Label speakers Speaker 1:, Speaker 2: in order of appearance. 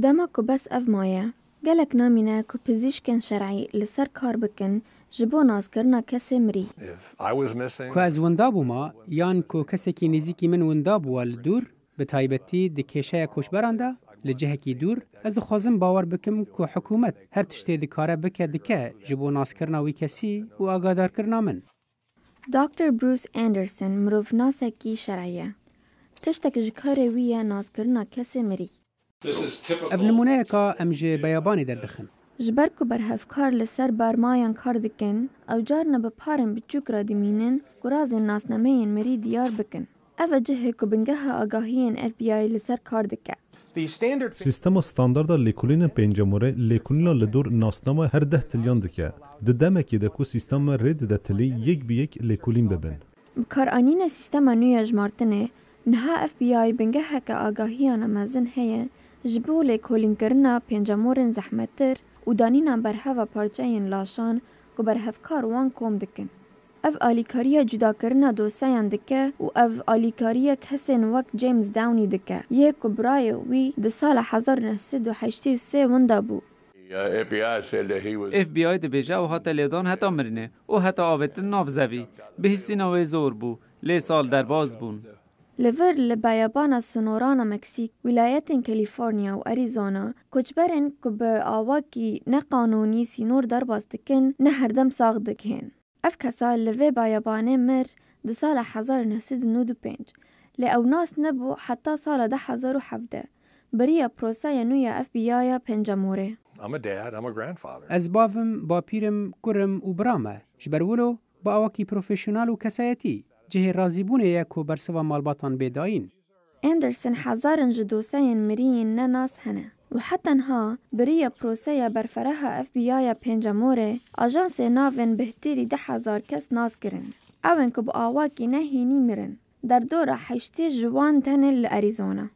Speaker 1: دما کو بس اف مایه گلک نامینه کو پزیشکن شرعی لسر کار بکن جبو ناز کرنا کسی مری.
Speaker 2: کو از وندابو ما یان کو کسی که نزیکی من وندابو دور به تایبتی دکیشه کشبرانده لجهه کی دور از خوازم باور بکم که حکومت هر تشتی دکاره بکه دکه جبو ناز کرنا وی کسی و آگادار کرنا من.
Speaker 1: دکتر بروس اندرسن مروف ناسه کی شرعیه. تشتک جکاره ویه ناز کرنا کسی مری.
Speaker 2: اف نمونه که امجه بیابانی دردخن.
Speaker 1: جبر کو برهفکار لسر برمایان کار دکن او جار نبه پارن بچوک را دیمینن گراز ناسنامهین مری دیار بکن. او جهه کو بنگه آگاهین FBI لسر کار دکه.
Speaker 3: سیستم استاندارد لیکولین پنجموره لیکولین لدور ناسنامه هر 10 تریلیون دکه. ددمه که دکو سیستم رید دتلی یک به یک لیکولین ببن.
Speaker 1: بکارانین سیستم نوی اجمارتنه نها FBI بنگه که آگاهیان مزن هیه جبو لیکولین کرنا پنجمورن زحمتر و دانینا برهوا پارچهین لاشان که برهفکار وان کوم دکن. اف آلیکاریه جدا کرنا دوسایان دکه و اف آلیکاریه کسین وک جیمز داونی دکه. یک برای وی ده سال 1983 وندا بو.
Speaker 4: FBI دبیجه و حتی لیدان حتی مرنه و حتی آویتن نافزوی به حسی نوی زور بو لی سال در باز بون.
Speaker 1: لور لبیابان سونورانا مکسیک ولایت کالیفرنیا و اریزونا کچبرن که به آواکی نقانونی سینور در باز دکن نه هر دم ساغ دکهن. اف کسا لوی بیابانه مر ده سال 1995 لی او ناس نبو حتی سال 2017 بریا پروسه نویا FBI پنجموره.
Speaker 2: از باوم با پیرم کرم و برامه جبرولو با آواکی پروفیشنال و کسایتی جه رازیبونه یکو برسوا مالباتان بیداین.
Speaker 1: اندرسن هزارن جدوسین مرین نناس هنه و حتی انها بریا پروسه برفرها FBI پنجموره آجانس ناون بهتری 10,000 کس ناس کرن. اون که با آواکی نهینی مرن در دور 8 جوان تنه لأریزونا.